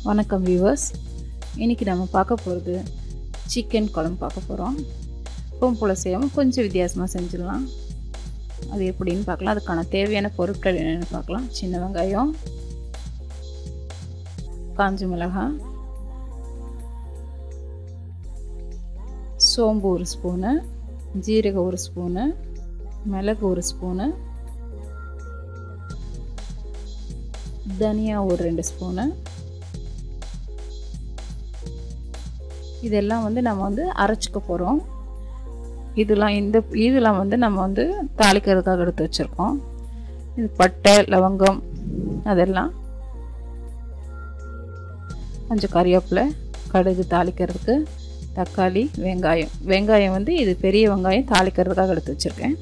வணக்கம் வியூவர்ஸ். இன்றைக்கி நம்ம பார்க்க போகிறது சிக்கன் குழம்பு பார்க்க போகிறோம். எப்பவும் போல் செய்யாமல் கொஞ்சம் வித்தியாசமாக செஞ்சிடலாம். அது எப்படின்னு பார்க்கலாம். அதுக்கான தேவையான பொருட்கள் என்னென்னு பார்க்கலாம். சின்ன வெங்காயம், காஞ்ச மிளகாய், சோம்பு 1 ஸ்பூனு, ஜீரகம் 1 ஸ்பூனு, மிளகு 1 ஸ்பூனு, தனியா 2 ஸ்பூனு. இதெல்லாம் நம்ம அரைச்சிக்க போகிறோம். இதெல்லாம் நம்ம தாளிக்கிறதுக்காக எடுத்து வச்சுருக்கோம். இது பட்டை, லவங்கம், அதெல்லாம் கொஞ்சம் கறிவேப்பிலை, கடுகு தாளிக்கிறதுக்கு, தக்காளி, வெங்காயம் இது பெரிய வெங்காயம் தாளிக்கிறதுக்காக எடுத்து வச்சுருக்கேன்.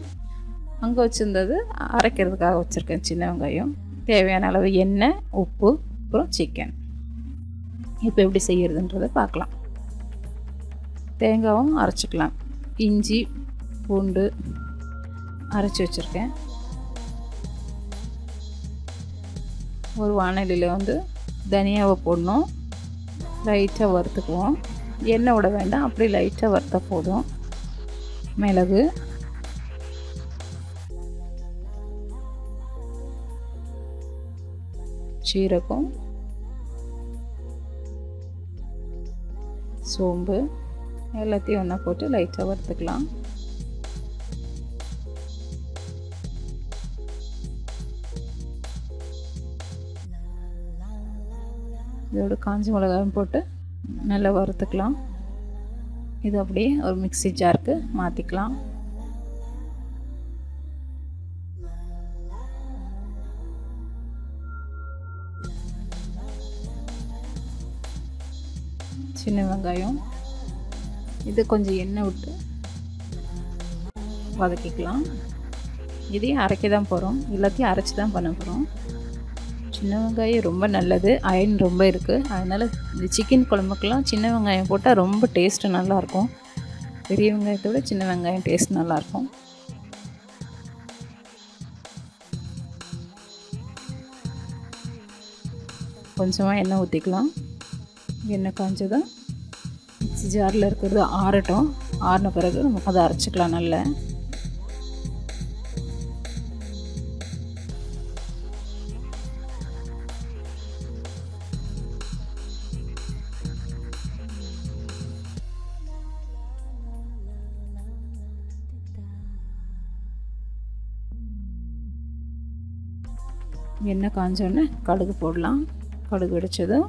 அங்கே வச்சுருந்தது அரைக்கிறதுக்காக வச்சுருக்கேன் சின்ன வெங்காயம். தேவையான அளவு எண்ணெய், உப்பு, அப்புறம் சிக்கன். இப்போ எப்படி செய்கிறதுன்றதை பார்க்கலாம். தேங்காயும் அரைச்சிக்கலாம். இஞ்சி, பூண்டு அரைச்சி வச்சுருக்கேன். ஒரு வாணலியில் தனியாவை போடணும். லைட்டாக வறுத்துக்குவோம். எண்ணெய் விட வேண்டாம், அப்படி லைட்டாக வறுத்தா போதும். மிளகு, சீரகம், சோம்பு எல்லாத்தையும் ஒன்றா போட்டு லைட்டாக வறுத்துக்கலாம். இதோட காஞ்ச மிளகாயும் போட்டு நல்லா வறுத்துக்கலாம். இது அப்படியே ஒரு மிக்ஸி ஜாருக்கு மாற்றிக்கலாம். சின்ன வெங்காயம் இது கொஞ்சம் எண்ணெய் விட்டு வதக்கிக்கலாம். இதையும் அரைக்க தான் போகிறோம், எல்லாத்தையும் அரைச்சி தான் பண்ண போகிறோம். சின்ன வெங்காயம் ரொம்ப நல்லது, அயன் ரொம்ப இருக்குது. அதனால் இந்த சிக்கன் குழம்புக்கெல்லாம் சின்ன வெங்காயம் போட்டால் ரொம்ப டேஸ்ட்டு நல்லாயிருக்கும். பெரிய வெங்காயத்தை விட சின்ன வெங்காயம் டேஸ்ட் நல்லாயிருக்கும். கொஞ்சமாக எண்ணெய் ஊற்றிக்கலாம். எண்ணெய் காஞ்சதும் மிக்ஸி ஜாரில் இருக்கிறது ஆறட்டும். ஆறின பிறகு நம்ம அதை அரைச்சிக்கலாம். நல்லா எண்ணெய் காஞ்சோடனே கடுகு போடலாம். கடுகு வெடிச்சதும்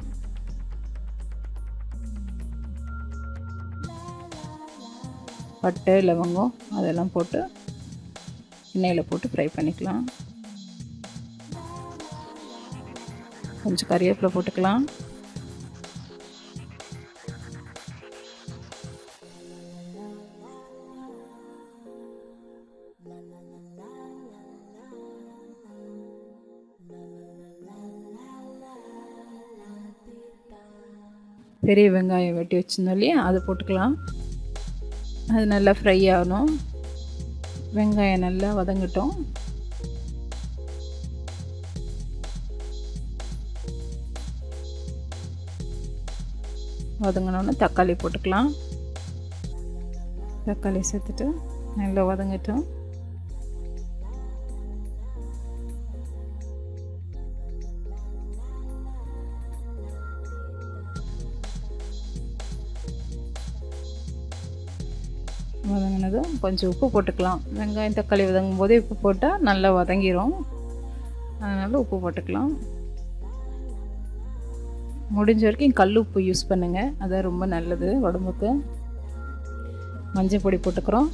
பட்டை, லவங்கம் அதெல்லாம் போட்டு எண்ணெயில் போட்டு ஃப்ரை பண்ணிக்கலாம். கொஞ்சம் கறிவேப்பிலை போட்டுக்கலாம். பெரிய வெங்காயம் வெட்டி வச்சுருந்தோம் இல்லையா, அதை போட்டுக்கலாம். அது நல்லா ஃப்ரை ஆகணும். வெங்காயம் நல்லா வதங்கட்டும். வதங்கினோன்னு தக்காளி போட்டுக்கலாம். தக்காளி சேர்த்துட்டு நல்லா வதங்கட்டும். வதங்கினதும் கொஞ்சம் உப்பு போட்டுக்கலாம். வெங்காயம் தக்காளி வதங்கும் போதே உப்பு போட்டால் நல்லா வதங்கிடும். அதனால் உப்பு போட்டுக்கலாம். முடிஞ்ச வரைக்கும் கல் உப்பு யூஸ் பண்ணுங்கள், அதான் ரொம்ப நல்லது உடம்புக்கு. மஞ்சள் பொடி போட்டுக்கிறோம்.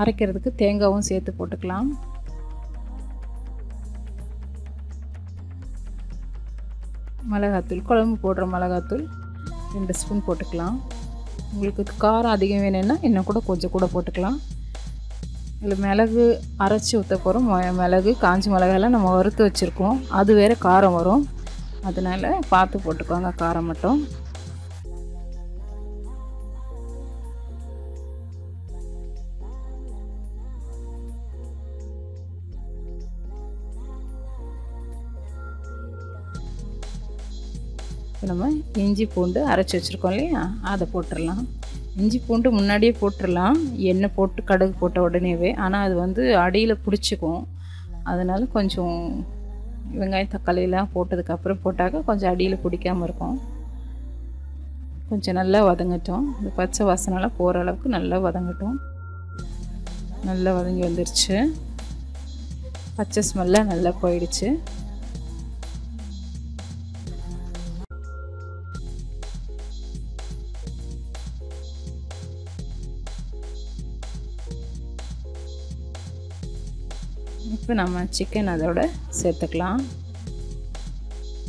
அரைக்கிறதுக்கு தேங்காயும் சேர்த்து போட்டுக்கலாம். மிளகாத்தூள், குழம்பு போடுற மிளகாத்தூள் 2 ஸ்பூன் போட்டுக்கலாம். உங்களுக்கு காரம் அதிகம் வேணும்னா இன்னும் கூட கொஞ்சம் கூட போட்டுக்கலாம். இதில் மிளகு அரைச்சி ஊற்ற போகிறோம். மிளகு, காஞ்ச மிளகாயெல்லாம் நம்ம வறுத்து வச்சுருக்கோம். அது வேறு காரம் வரும். அதனால் பார்த்து போட்டுக்கோங்க காரம் மட்டும். இப்போ நம்ம இஞ்சி பூண்டு அரைச்சி வச்சுருக்கோம் இல்லையா, அதை போட்டுடலாம். இஞ்சி பூண்டு முன்னாடியே போட்டுடலாம், எண்ணெய் போட்டு கடுகு போட்ட உடனேவே. ஆனால் அது வந்து அடியில் பிடிச்சிக்கும். அதனால் கொஞ்சம் வெங்காயம் தக்காளியெல்லாம் போட்டதுக்கப்புறம் போட்டாக்க கொஞ்சம் அடியில் பிடிக்காமல் இருக்கும். கொஞ்சம் நல்லா வதங்கட்டும். இந்த பச்சை வாசனைலாம் போகிற அளவுக்கு நல்லா வதங்கட்டும். நல்லா வதங்கி வந்துருச்சு. பச்சை ஸ்மெல்லாம் நல்லா போயிடுச்சு. இப்போ நம்ம சிக்கன் அதோட சேர்த்துக்கலாம்.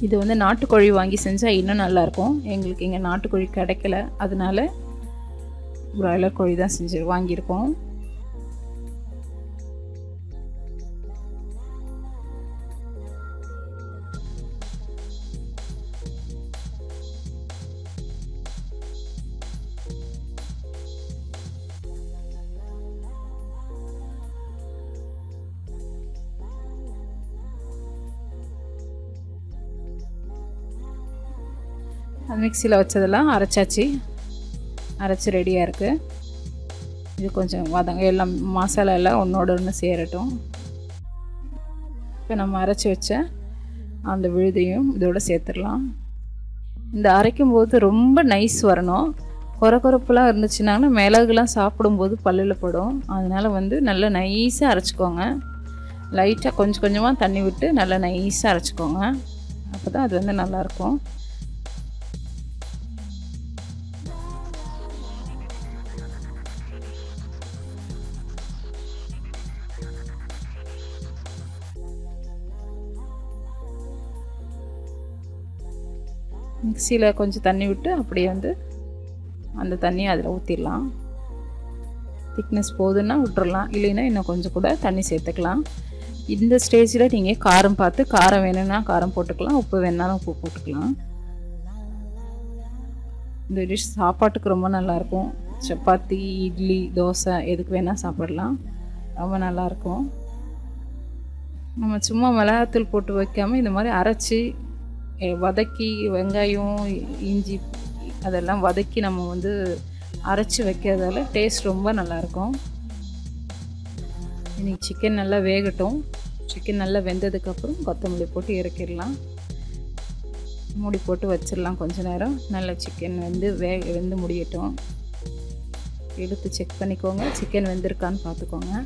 இது வந்து நாட்டுக்கோழி வாங்கி செஞ்சால் இன்னும் நல்லாயிருக்கும். எங்களுக்கு இங்கே நாட்டுக்கோழி கிடைக்கல, அதனால பிராய்லர் கோழி தான் வாங்கியிருக்கோம். மிக்சியில் வச்சதெல்லாம் அரைச்சாச்சு, அரைச்சி ரெடியாக இருக்குது. இது கொஞ்சம் எல்லாம் மசாலா எல்லாம் ஒன்றோட ஒன்று சேரட்டும். இப்போ நம்ம அரைச்சி வச்ச அந்த விழுதையும் இதோட சேர்த்துடலாம். இந்த அரைக்கும் போது ரொம்ப நைஸ் வரணும். கொரகொரப்புலாம் இருந்துச்சுனாங்கன்னா மிளகுலாம் சாப்பிடும்போது பல்லில் படும். அதனால் வந்து நல்லா நைஸாக அரைச்சிக்கோங்க. லைட்டாக கொஞ்சம் கொஞ்சமாக தண்ணி விட்டு நல்லா நைஸாக அரைச்சிக்கோங்க. அப்போ தான் அது வந்து நல்லாயிருக்கும். மிக்சியில் கொஞ்சம் தண்ணி விட்டு அப்படியே வந்து அந்த தண்ணியை அதில் ஊற்றிடலாம். திக்னஸ் போதுன்னா விட்டுறலாம், இல்லைன்னா இன்னும் கொஞ்சம் கூட தண்ணி சேர்த்துக்கலாம். இந்த ஸ்டேஜில் நீங்கள் காரம் பார்த்து, காரம் வேணும்னா காரம் போட்டுக்கலாம், உப்பு வேணுனாலும் உப்பு போட்டுக்கலாம். இந்த டிஷ் சாப்பாட்டுக்கு ரொம்ப நல்லாயிருக்கும். சப்பாத்தி, இட்லி, தோசை எதுக்கு வேணால் சாப்பிடலாம். ரொம்ப நல்லாயிருக்கும். நம்ம சும்மா மிளகாத்தூள் போட்டு வைக்காமல் இந்த மாதிரி அரைச்சி வதக்கி வெங்காயம் இஞ்சி அதெல்லாம் வதக்கி நம்ம வந்து அரைச்சி வைக்கிறதால டேஸ்ட் ரொம்ப நல்லாயிருக்கும். இன்றைக்கி சிக்கன் நல்லா வேகட்டும். சிக்கன் நல்லா வெந்ததுக்கப்புறம் கொத்தமல்லி போட்டு இறக்கிடலாம். மூடி போட்டு வச்சிடலாம் கொஞ்ச நேரம். நல்லா சிக்கன் வெந்து முடியட்டும். எடுத்து செக் பண்ணிக்கோங்க, சிக்கன் வெந்திருக்கான்னு பார்த்துக்கோங்க.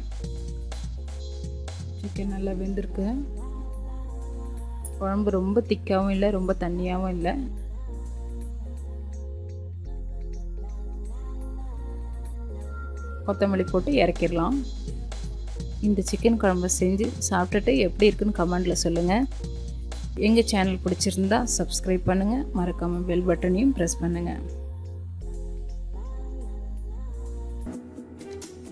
சிக்கன் நல்லா வெந்திருக்கு. குழம்பு ரொம்ப திக்காகவும் இல்லை, ரொம்ப தண்ணியாகவும் இல்லை. கொத்தமல்லி போட்டு இறக்கிடலாம். இந்த சிக்கன் குழம்பு செஞ்சு சாப்பிட்டுட்டு எப்படி இருக்குன்னு கமெண்டில் சொல்லுங்கள். எங்கள் சேனல் பிடிச்சிருந்தா சப்ஸ்கிரைப் பண்ணுங்கள், மறக்காமல் பெல் பட்டனையும் ப்ரெஸ் பண்ணுங்கள்.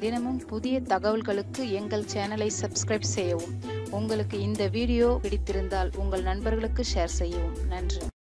தினமும் புதிய தகவல்களுக்கு எங்கள் சேனலை சப்ஸ்கிரைப் செய்யவும். உங்களுக்கு இந்த வீடியோ பிடித்திருந்தால் உங்கள் நண்பர்களுக்கு ஷேர் செய்யவும். நன்றி.